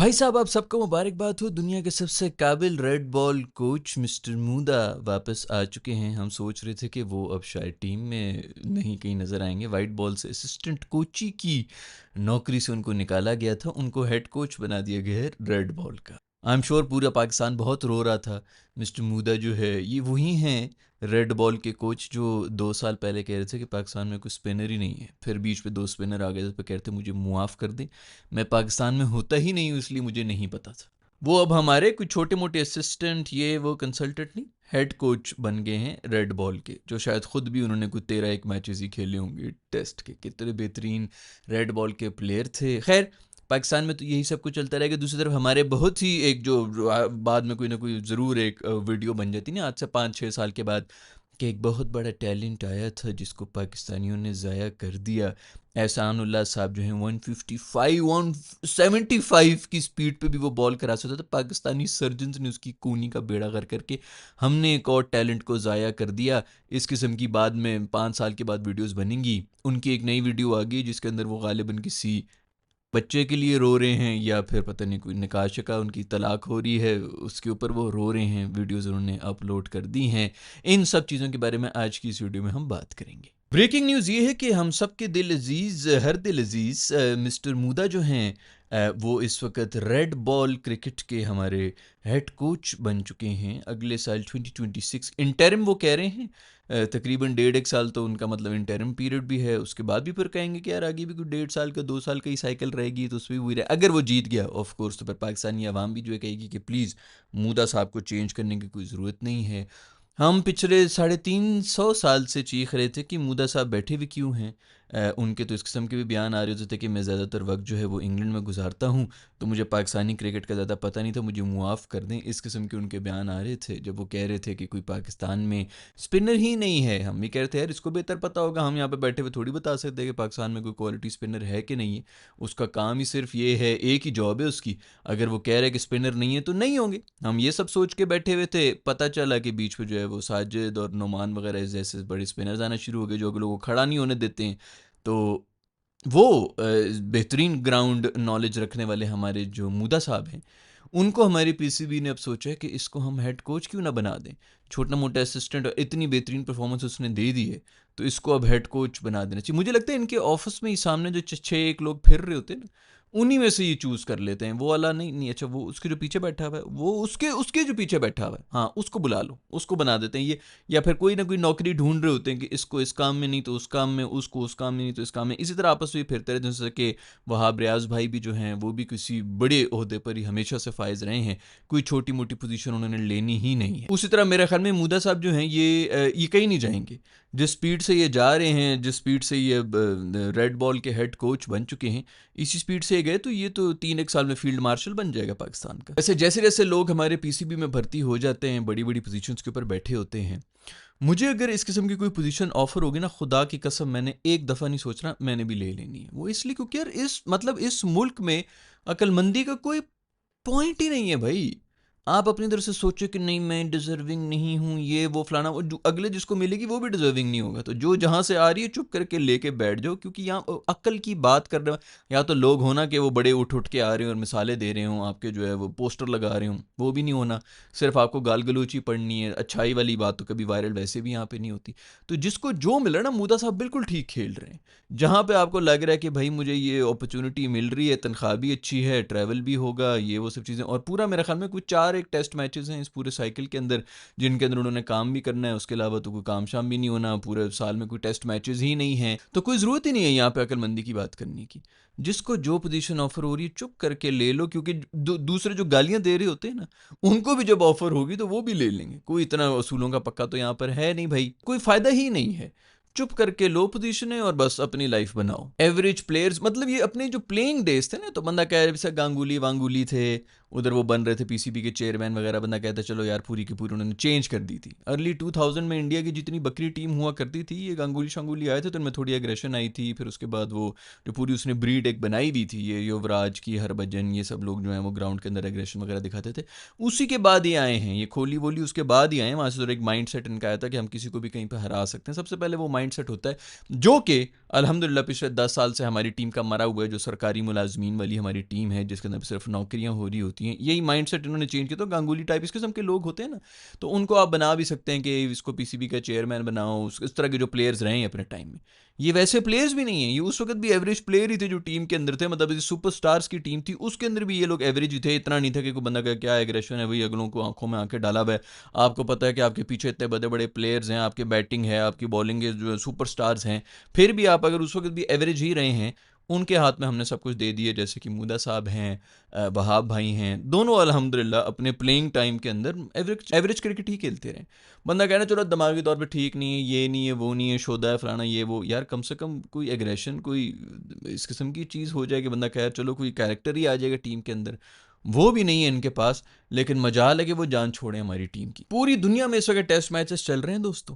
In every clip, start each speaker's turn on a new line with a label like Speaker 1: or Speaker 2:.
Speaker 1: भाई साहब, आप सबको मुबारकबाद हो। दुनिया के सबसे काबिल रेड बॉल कोच मिस्टर मूदा वापस आ चुके हैं। हम सोच रहे थे कि वो अब शायद टीम में नहीं कहीं नज़र आएंगे। वाइट बॉल से असिस्टेंट कोची की नौकरी से उनको निकाला गया था, उनको हेड कोच बना दिया गया है रेड बॉल का। आई एम श्योर पूरा पाकिस्तान बहुत रो रहा था। मिस्टर मूदा जो है ये वही हैं रेड बॉल के कोच जो 2 साल पहले कह रहे थे कि पाकिस्तान में कोई स्पिनर ही नहीं है। फिर बीच पे 2 स्पिनर आ गए थे, कह रहे थे मुझे मुआफ़ कर दें, मैं पाकिस्तान में होता ही नहीं हूँ इसलिए मुझे नहीं पता था। वो अब हमारे कुछ छोटे मोटे असिस्टेंट ये वो कंसल्टेंट नहीं, हेड कोच बन गए हैं रेड बॉल के, जो शायद ख़ुद भी उन्होंने कुछ 13 मैचेस ही खेले होंगे टेस्ट के। कितने बेहतरीन रेड बॉल के प्लेयर थे। खैर, पाकिस्तान में तो यही सब कुछ चलता रहेगा। दूसरी तरफ हमारे बहुत ही एक जो बाद में कोई ना कोई ज़रूर एक वीडियो बन जाती ना, आज से 5-6 साल के बाद, कि एक बहुत बड़ा टैलेंट आया था जिसको पाकिस्तानियों ने ज़ाया कर दिया। एहसानुल्लाह साहब जो हैं 155 175 की स्पीड पे भी वो बॉल करा सकता था। पाकिस्तानी सर्जन्स ने उसकी कूनी का बेड़ा गर्क करके हमने एक और टैलेंट को ज़ाया कर दिया। इस किस्म की बाद में 5 साल के बाद वीडियोस बनेंगी। उनकी एक नई वीडियो आ गई जिसके अंदर वो गालिबन किसी बच्चे के लिए रो रहे हैं, या फिर पता नहीं कोई निकाह शिका उनकी तलाक हो रही है उसके ऊपर वो रो रहे हैं। वीडियोस उन्होंने अपलोड कर दी हैं। इन सब चीज़ों के बारे में आज की इस वीडियो में हम बात करेंगे। ब्रेकिंग न्यूज़ ये है कि हम सब के दिल अजीज़, हर दिल अजीज़ मिस्टर मूदा जो हैं वो इस वक्त रेड बॉल क्रिकेट के हमारे हेड कोच बन चुके हैं। अगले साल 2026 इंटरिम वो कह रहे हैं। तकरीबन 1.5 साल तो उनका मतलब इंटरिम पीरियड भी है। उसके बाद भी फिर कहेंगे कि यार आगे भी कोई 1.5 साल का 2 साल का ही साइकिल रहेगी, तो उसमें भी वही रहे। अगर वो जीत गया ऑफ कोर्स, तो फिर पाकिस्तानी अवाम भी जो है कहेगी कि प्लीज़ मूदा साहब को चेंज करने की कोई ज़रूरत नहीं है। हम पिछले 350 साल से चीख रहे थे कि मूदा साहब बैठे हुए क्यों हैं। उनके तो इस किस्म के भी बयान आ रहे होते थे कि मैं ज़्यादातर वक्त जो है वो इंग्लैंड में गुजारता हूँ, तो मुझे पाकिस्तानी क्रिकेट का ज़्यादा पता नहीं था, मुझे मुआफ़ कर दें। इस किस्म के उनके बयान आ रहे थे जब वो कह रहे थे कि कोई पाकिस्तान में स्पिनर ही नहीं है। हम भी कह रहे थे यार इसको बेहतर पता होगा, हम यहाँ पे बैठे हुए थोड़ी बता सकते हैं कि पाकिस्तान में कोई क्वालिटी स्पिनर है कि नहीं है। उसका काम ही सिर्फ ये है, एक ही जॉब है उसकी। अगर वो कह रहे कि स्पिनर नहीं है तो नहीं होंगे। हम ये सब सोच के बैठे हुए थे। पता चला कि बीच में जो है वो साजिद और नोमान वगैरह जैसे बड़े स्पिनर्स आना शुरू हो गए जो लोगों को खड़ा नहीं होने देते हैं। तो वो बेहतरीन ग्राउंड नॉलेज रखने वाले हमारे जो मूदा साहब हैं, उनको हमारी पीसीबी ने अब सोचा है कि इसको हम हेड कोच क्यों ना बना दें। छोटा मोटा असिस्टेंट, इतनी बेहतरीन परफॉर्मेंस उसने दे दी है तो इसको अब हेड कोच बना देना चाहिए। मुझे लगता है इनके ऑफिस में ही सामने जो 6 एक लोग फिर रहे होते हैं ना, उन्हीं में से ये चूज़ कर लेते हैं। वो वाला नहीं, अच्छा वो उसके जो पीछे बैठा हुआ है, वो उसके उसके जो पीछे बैठा हुआ है, हाँ उसको बुला लो, उसको बना देते हैं ये। या फिर कोई ना कोई नौकरी ढूंढ रहे होते हैं कि इसको इस काम में नहीं तो उस काम में, उसको उस काम में नहीं तो इस काम में। इसी तरह आपस में फिरते रहते हैं। जैसे कि वहाब रियाज भाई भी जो हैं वो भी किसी बड़े ओहदे पर ही हमेशा से फायज रहे हैं, कोई छोटी मोटी पोजीशन उन्होंने लेनी ही नहीं है। उसी तरह मेरे ख्याल में मूदा साहब जो हैं ये कहीं नहीं जाएंगे। जिस स्पीड से ये जा रहे हैं, जिस स्पीड से ये रेड बॉल के हेड कोच बन चुके हैं, इसी स्पीड से गए तो ये तो 3 एक साल में फील्ड मार्शल बन जाएगा पाकिस्तान का। वैसे जैसे जैसे लोग हमारे पीसीबी में भर्ती हो जाते हैं, बड़ी बड़ी पोजीशंस के ऊपर बैठे होते हैं, मुझे अगर इस किस्म की कोई पोजीशन ऑफर होगी ना, खुदा की कसम मैंने एक दफ़ा नहीं सोच रहा, मैंने भी ले लेनी है। वो इसलिए क्योंकि यार इस मुल्क में अक्लमंदी का कोई पॉइंट ही नहीं है भाई। आप अपनी तरफ से सोचो कि नहीं मैं डिजर्विंग नहीं हूँ, ये वो फलाना, वो अगले जिसको मिलेगी वो भी डिजर्विंग नहीं होगा। तो जो जहाँ से आ रही है चुप करके लेके बैठ जाओ, क्योंकि यहाँ अक्ल की बात कर रहे हो। या तो लोग होना कि वो बड़े उठ उठ के आ रहे हो और मिसालें दे रहे हों, आपके जो है वो पोस्टर लगा रहे हों, वो भी नहीं होना। सिर्फ आपको गाल गलोची पढ़नी है। अच्छाई वाली बात तो कभी वायरल वैसे भी यहाँ पे नहीं होती। तो जिसको जो मिला ना, मूदा साहब बिल्कुल ठीक खेल रहे हैं। जहाँ पे आपको लग रहा है कि भाई मुझे ये अपॉर्चुनिटी मिल रही है, तनख्वाह भी अच्छी है, ट्रैवल भी होगा, ये वो सब चीज़ें, और पूरा मेरे ख्याल में कुछ 4 एक टेस्ट मैचेस हैं इस पूरे साइकिल के अंदर जिनके अंदर उन्होंने काम भी करना है। उसके अलावा तो कोई काम शाम भी नहीं होना, पूरे साल में कोई टेस्ट मैचेस ही नहीं हैं। तो कोई ज़रूरत ही नहीं है यहाँ पे अक्लमंदी की बात करने की। जिसको जो पोजीशन ऑफर हो रही है चुप करके ले लो, क्योंकि दूसरे जो गालियां दे रहे होते हैं ना, उनको भी जब ऑफर होगी तो वो भी ले लेंगे। कोई इतना असूलों का पक्का तो यहाँ पर है नहीं भाई, कोई फ़ायदा ही नहीं है। चुप करके लो पोजीशन है और बस अपनी लाइफ बनाओ। एवरेज प्लेयर्स, मतलब ये अपने जो प्लेइंग डेज थे ना, तो बंदा कह रहा है गांगुली वांगुली थे, उधर वो बन रहे थे पीसीबी के चेयरमैन वगैरह, बंदा कहता चलो यार पूरी की पूरी उन्होंने चेंज कर दी थी। अर्ली 2000 में इंडिया की जितनी बकरी टीम हुआ करती थी, ये गांगुली शांगुली आए थे तो उनमें थोड़ी एग्रेशन आई थी। फिर उसके बाद वो जो पूरी उसने ब्रीड एक बनाई हुई थी, ये युवराज की, हरभजन, ये सब लोग जो हैं वो ग्राउंड के अंदर एग्रेशन वगैरह दिखाते थे। उसी के बाद ये आए हैं, ये कोहली वोली उसके बाद ही आए हैं। वहाँ से तो एक माइंड सेट इनका आया था कि हम किसी को भी कहीं पर हरा सकते हैं। सबसे पहले वो माइंड सेट होता है जो कि अल्हम्दुलिल्लाह पिछले 10 साल से हमारी टीम का मरा हुआ है, जो सरकारी मुलाजमीन वाली हमारी टीम है जिसके अंदर सिर्फ नौकरियां हो रही होती हैं। यही माइंड सेट इन्होंने चेंज किया। तो गांगुली टाइप इस किस्म के लोग होते हैं ना, तो उनको आप बना भी सकते हैं कि इसको पीसीबी का चेयरमैन बनाओ। इस तरह के जो प्लेयर्स रहे हैं अपने टाइम में, ये वैसे प्लेयर्स भी नहीं है, ये उस वक्त भी एवरेज प्लेयर ही थे जो टीम के अंदर थे। मतलब सुपर स्टार्स की टीम थी, उसके अंदर भी ये लोग एवरेज ही थे। इतना नहीं था कि कोई बंदा का क्या एग्रेशन है, वही अगलों को आंखों में आंखें डाला हुआ है। आपको पता है कि आपके पीछे इतने बड़े बड़े प्लेयर्स हैं, आपकी बैटिंग है, आपकी बॉलिंग है, जो सुपर स्टार्स हैं, फिर भी आप अगर उस वक्त भी एवरेज ही रहे हैं। उनके हाथ में हमने सब कुछ दे दिए, जैसे कि मूदा साहब हैं, वहाब भाई हैं, दोनों अल्हम्दुलिल्लाह अपने प्लेइंग टाइम के अंदर एवरेज एवरेज क्रिकेट ही खेलते रहे। बंदा कहना चलो दिमागी तौर पे ठीक नहीं है, ये नहीं है, वो नहीं है, शोधा है, फलाना ये वो, यार कम से कम कोई एग्रेशन, कोई इस किस्म की चीज़ हो जाए कि बंदा कहे चलो कोई कैरेक्टर ही आ जाएगा टीम के अंदर। वो भी नहीं है इनके पास। लेकिन मजाल है कि वो जान छोड़े हमारी टीम की। पूरी दुनिया में इस वक्त टेस्ट मैचेस चल रहे हैं दोस्तों।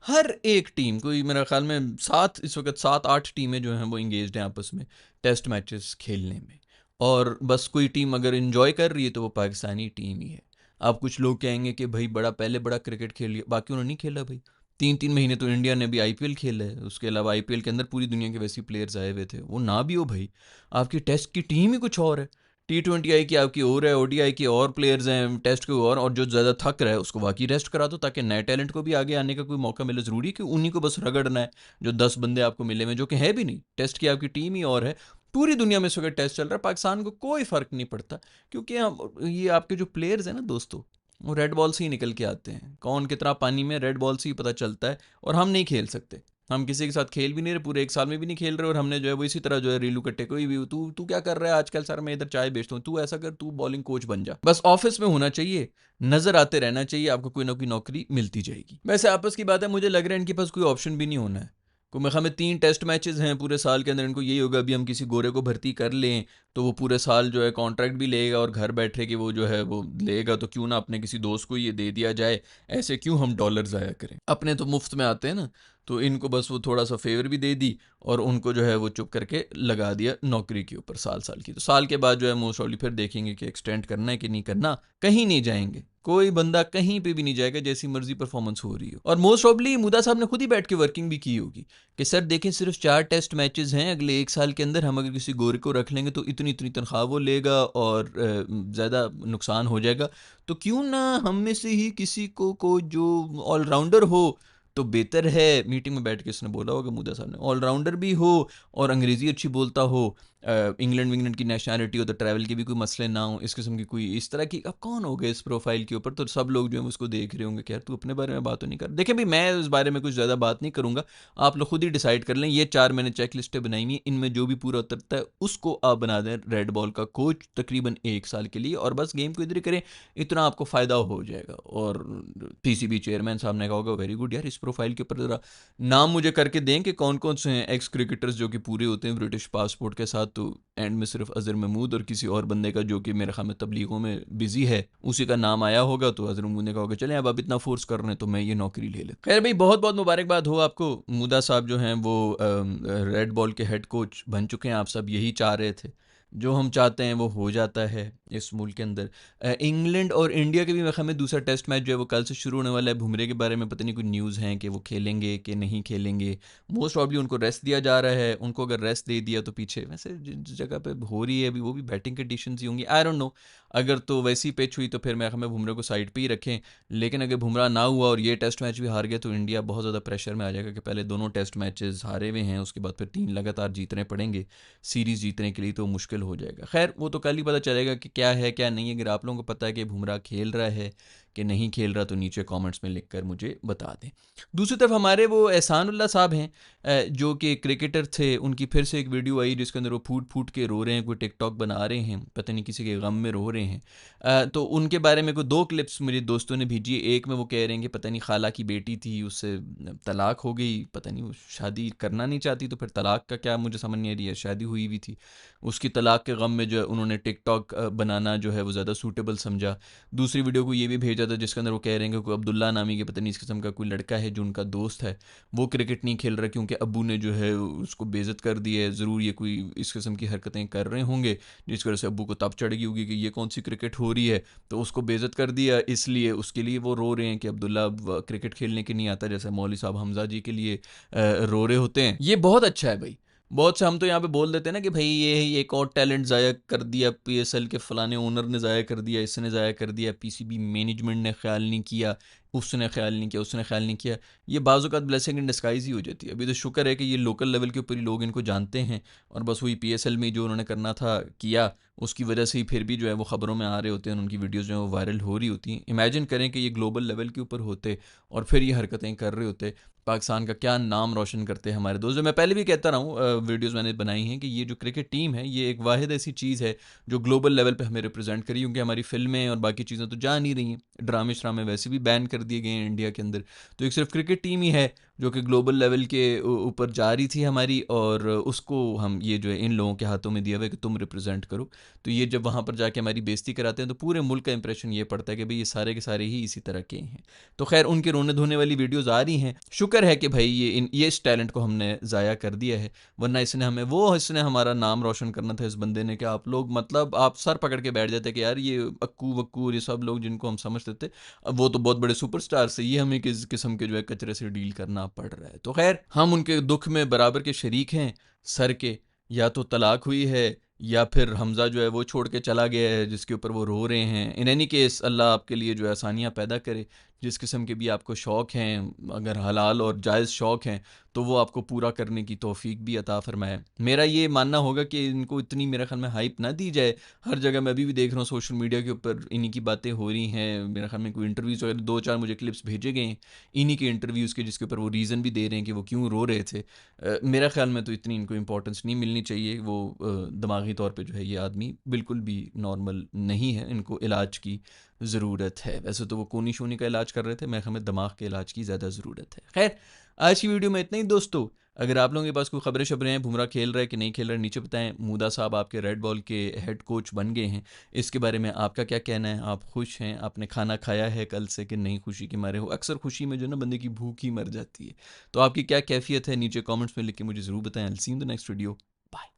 Speaker 1: हर एक टीम, कोई मेरा ख्याल में इस वक्त 7-8 टीमें जो हैं वो इंगेज्ड हैं आपस में टेस्ट मैचेस खेलने में। और बस कोई टीम अगर इंजॉय कर रही है तो वो पाकिस्तानी टीम ही है। आप कुछ लोग कहेंगे कि भाई पहले बड़ा क्रिकेट खेल लिया, बाकी उन्होंने नहीं खेला भाई। 3-3 महीने तो इंडिया ने भी आईपीएल खेला है। उसके अलावा आईपीएल के अंदर पूरी दुनिया के वैसे प्लेयर्स आए हुए थे। वो ना भी हो भाई, आपकी टेस्ट की टीम ही कुछ और है। T20 की आपकी और है, ओडीआई की और प्लेयर्स हैं, टेस्ट के और जो ज़्यादा थक रहा है उसको बाकी रेस्ट करा दो, ताकि नए टैलेंट को भी आगे आने का कोई मौका मिले। ज़रूरी कि उन्हीं को बस रगड़ना है जो 10 बंदे आपको मिले हुए, जो कि है भी नहीं। टेस्ट की आपकी टीम ही और है। पूरी दुनिया में इस वक्त टेस्ट चल रहा है, पाकिस्तान को कोई फ़र्क नहीं पड़ता। क्योंकि हम ये आपके जो प्लेयर्स हैं ना दोस्तों, वो रेड बॉल से ही निकल के आते हैं। कौन कितना पानी में, रेड बॉल से ही पता चलता है। और हम नहीं खेल सकते, हम किसी के साथ खेल भी नहीं रहे, पूरे 1 साल में भी नहीं खेल रहे। और हमने जो है वो इसी तरह जो है रीलू कट्टे, कोई भी तू तू क्या कर रहा है आजकल, सर मैं इधर चाय बेचता हूँ, तू ऐसा कर, तू बॉलिंग कोच बन जा। बस ऑफिस में होना चाहिए, नजर आते रहना चाहिए, आपको कोई ना कोई नौकरी मिलती जाएगी। वैसे आपस की बात है, मुझे लग रहा है इनके पास कोई ऑप्शन भी नहीं होना है। को मेरे ख्याल में 3 टेस्ट मैचेस हैं पूरे साल के अंदर। इनको यही होगा अभी हम किसी गोरे को भर्ती कर लें तो वो पूरे साल जो है कॉन्ट्रैक्ट भी लेगा और घर बैठे कि वो जो है वो लेगा, तो क्यों ना अपने किसी दोस्त को ये दे दिया जाए। ऐसे क्यों हम डॉलर ज़ाया करें, अपने तो मुफ्त में आते हैं ना। तो इनको बस वो थोड़ा सा फेवर भी दे दी और उनको जो है वो चुप करके लगा दिया नौकरी के ऊपर साल साल की। तो साल के बाद जो है मोस्ट ऑफली फिर देखेंगे कि एक्सटेंड करना है कि नहीं करना। कहीं नहीं जाएंगे, कोई बंदा कहीं पे भी नहीं जाएगा, जैसी मर्जी परफॉर्मेंस हो रही हो। और मोस्ट ऑफली मुदा साहब ने खुद ही बैठ के वर्किंग भी की होगी कि सर देखें सिर्फ 4 टेस्ट मैचेस हैं अगले 1 साल के अंदर, हम अगर किसी गोरे को रख लेंगे तो इतनी इतनी तनख्वाह वो लेगा और ज़्यादा नुकसान हो जाएगा। तो क्यों ना हम में से ही किसी को जो ऑलराउंडर हो तो बेहतर है। मीटिंग में बैठ के इसने बोला होगा मुदा साहब ने, ऑलराउंडर भी हो और अंग्रेज़ी अच्छी बोलता हो, इंग्लैंड विंग्लैंड की नेशनलिटी हो, तो ट्रैवल के भी कोई मसले ना हो, इस किस्म की कोई इस तरह की। अब कौन हो गए इस प्रोफाइल के ऊपर, तो सब लोग जो है उसको देख रहे होंगे कि यार तू अपने बारे में बात तो नहीं कर। देखें भाई, मैं इस बारे में कुछ ज़्यादा बात नहीं करूँगा, आप लोग खुद ही डिसाइड कर लें। ये 4 मैंने चेक लिस्टें बनाई हुई हैं, इनमें जो भी पूरा उतरता है उसको आप बना दें रेड बॉल का कोच तकरीबन 1 साल के लिए, और बस गेम को इधर ही करें, इतना आपको फ़ायदा हो जाएगा। और पीसीबी चेयरमैन साहब ने कहा होगा वेरी गुड यार, इस प्रोफाइल के ऊपर ज़रा नाम मुझे करके दें कि कौन कौन से हैं एक्स क्रिकेटर्स जो कि पूरे होते हैं ब्रिटिश पासपोर्ट के साथ। तो एंड में सिर्फ अजहर महमूद और किसी और बंदे का जो कि मेरे ख्याल में तबलीगों में बिजी है, उसी का नाम आया होगा। तो अजहर महमूद ने कहा होगा चलें अब आप इतना फोर्स कर रहे हैं तो मैं ये नौकरी ले लेता। खैर भाई, बहुत बहुत मुबारकबाद हो आपको। मुदा साहब जो हैं वो रेड बॉल के हेड कोच बन चुके हैं। आप सब यही चाह रहे थे, जो हम चाहते हैं वो हो जाता है इस मुल्क के अंदर। इंग्लैंड और इंडिया के भी मेरे ख्याल में दूसरा टेस्ट मैच जो है वो कल से शुरू होने वाला है। बुमरे के बारे में पता नहीं कुछ न्यूज़ हैं कि वो खेलेंगे कि नहीं खेलेंगे। मोस्ट प्रॉब्ली उनको रेस्ट दिया जा रहा है। उनको अगर रेस्ट दे दिया तो पीछे वैसे जिस जगह पे हो रही है अभी वो भी बैटिंग कंडीशंस ही होंगी, आई डोंट नो। अगर तो वैसी पिच हुई तो फिर मैं हमें बुमरे को साइड पे ही रखें। लेकिन अगर बुमराह ना हुआ और ये टेस्ट मैच भी हार गया तो इंडिया बहुत ज़्यादा प्रेशर में आ जाएगा कि पहले दोनों टेस्ट मैचेस हारे हुए हैं, उसके बाद फिर 3 लगातार जीतने पड़ेंगे सीरीज़ जीतने के लिए, तो मुश्किल हो जाएगा। खैर वो तो कल ही पता चलेगा कि क्या है क्या नहीं है। अगर आप लोगों को पता है कि बुमराह खेल रहा है कि नहीं खेल रहा तो नीचे कमेंट्स में लिखकर मुझे बता दें। दूसरी तरफ हमारे वो एहसानुल्लाह साहब हैं, जो कि क्रिकेटर थे, उनकी फिर से एक वीडियो आई जिसके अंदर वो फूट फूट के रो रहे हैं, कोई टिकटॉक बना रहे हैं, पता नहीं किसी के गम में रो रहे हैं। तो उनके बारे में कोई 2 क्लिप्स मेरे दोस्तों ने भेजी। एक में वो कह रहे हैं कि पता नहीं खाला की बेटी थी, उससे तलाक हो गई, पता नहीं वो शादी करना नहीं चाहती तो फिर तलाक का क्या मुझे समझ नहीं आ रही है, शादी हुई हुई थी। उसकी तलाक के गम में जो है उन्होंने टिकटॉक बनाना जो है वो ज़्यादा सूटेबल समझा। दूसरी वीडियो को ये भी भेजा था जिसके अंदर वो कह रहे हैं कि कोई अब्दुल्ला नामी के पता नहीं इस किस्म का कोई लड़का है जो उनका दोस्त है, वो क्रिकेट नहीं खेल रहा क्योंकि अब्बू ने जो है उसको बेइज्जत कर दी है। ज़रूर ये कोई इस किस्म की हरकतें कर रहे होंगे जिस वजह से अब्बू को तब चढ़ गई होगी कि ये कौन सी क्रिकेट हो रही है, तो उसको बेइज्जत कर दिया, इसलिए उसके लिए वो रो रहे हैं कि अब्दुल्ला अब क्रिकेट खेलने के नहीं आता, जैसे मौलवी साहब हमजा जी के लिए रो रहे होते हैं। ये बहुत अच्छा है भाई। बहुत से हम तो यहाँ पे बोल देते हैं ना कि भाई ये एक और टैलेंट ज़ाया कर दिया, पीएसएल के फलाने ओनर ने ज़ाया कर दिया, इसने ज़ाया कर दिया, पीसीबी मैनेजमेंट ने ख्याल नहीं किया, उसने ख्याल नहीं किया, उसने ख्याल नहीं किया। ये बाज़-औक़ात ब्लेसिंग इन डिस्गाइज़ ही हो जाती है। अभी तो शुक्र है कि ये लोकल लेवल के ऊपर ही लोग इनको जानते हैं और बस वही पीएसएल में जो उन्होंने करना था किया, उसकी वजह से ही फिर भी जो है वो ख़बरों में आ रहे होते हैं, उनकी वीडियोज़ जो है वो वायरल हो रही होती हैं। इमेजिन करें कि ये ग्लोबल लेवल के ऊपर होते और फिर ये हरकतें कर रहे होते, पाकिस्तान का क्या नाम रोशन करते हैं हमारे दोस्त। जो मैं पहले भी कहता रहा हूँ, वीडियोज़ मैंने बनाई हैं कि ये जो क्रिकेट टीम है ये एक वाहिद ऐसी चीज़ है जो ग्लोबल लेवल पे हमें रिप्रेजेंट करी, क्योंकि हमारी फ़िल्में और बाकी चीज़ें तो जा नहीं रही हैं, ड्रामे-श्रामे वैसे भी बैन कर दिए गए हैं इंडिया के अंदर। तो एक सिर्फ क्रिकेट टीम ही है जो कि ग्लोबल लेवल के ऊपर जा रही थी हमारी, और उसको हम ये जो है इन लोगों के हाथों में दिया हुआ है कि तुम रिप्रेजेंट करो। तो ये जब वहाँ पर जाके हमारी बेइज्जती कराते हैं तो पूरे मुल्क का इंप्रेशन ये पड़ता है कि भाई ये सारे के सारे ही इसी तरह के हैं। तो खैर उनके रोने धोने वाली वीडियोज़ आ रही हैं। शुक्र है कि भाई ये इस टैलेंट को हमने ज़ाया कर दिया है, वरना इसने हमारा नाम रोशन करना था इस बंदे ने, कि आप लोग मतलब आप सर पकड़ के बैठ जाते कि यार ये अक्कू-वक्कू ये सब लोग जिनको हम समझते थे, अब वो तो बहुत बड़े सुपरस्टार से, ये हमें किस किस्म के जो है कचरे से डील करना पड़ रहा है। तो खैर हम उनके दुख में बराबर के शरीक हैं सर के। या तो तलाक हुई है या फिर हमज़ा जो है वो छोड़ के चला गया है जिसके ऊपर वो रो रहे हैं। इन एनी केस अल्लाह आपके लिए जो है आसानियाँ पैदा करे। जिस किस्म के भी आपको शौक़ हैं, अगर हलाल और जायज़ शौक़ हैं तो वो आपको पूरा करने की तौफ़ीक भी अता फ़रमाए। मेरा ये मानना होगा कि इनको इतनी मेरे ख़्याल में हाइप ना दी जाए। हर जगह मैं अभी भी देख रहा हूँ सोशल मीडिया के ऊपर इन्हीं की बातें हो रही हैं। मेरे ख़्याल में कोई इंटरव्यूज़ वगैरह 2-4 मुझे क्लिप्स भेजे गए हैं इन्हीं के इंटरव्यूज़ के, जिसके ऊपर वो रीज़न भी दे रहे हैं कि वो क्यों रो रहे थे। मेरा ख़्याल में तो इतनी इनको इम्पोर्टेंस नहीं मिलनी चाहिए। वो दिमागी तौर पे जो है ये आदमी बिल्कुल भी नॉर्मल नहीं है, इनको इलाज की ज़रूरत है। वैसे तो वो खूनी-शूनी का इलाज कर रहे थे, मेरे ख़्याल में दिमाग के इलाज की ज़्यादा ज़रूरत है। खैर आज की वीडियो में इतना ही दोस्तों। अगर आप लोगों के पास कोई खबरें-शबरें हैं, बुमराह खेल रहा है कि नहीं खेल रहा है, नीचे बताएँ। मूदा साहब आपके रेड बॉल के हेड कोच बन गए हैं, इसके बारे में आपका क्या कहना है? आप खुश हैं? आपने खाना खाया है कल से कि नहीं खुशी के मारे हो? अक्सर खुशी में जो है ना बंदे की भूख ही मर जाती है। तो आपकी क्या कैफ़ियत है? नीचे कमेंट्स में लिख के मुझे ज़रूर बताएँ। I will see you in the next video. Bye.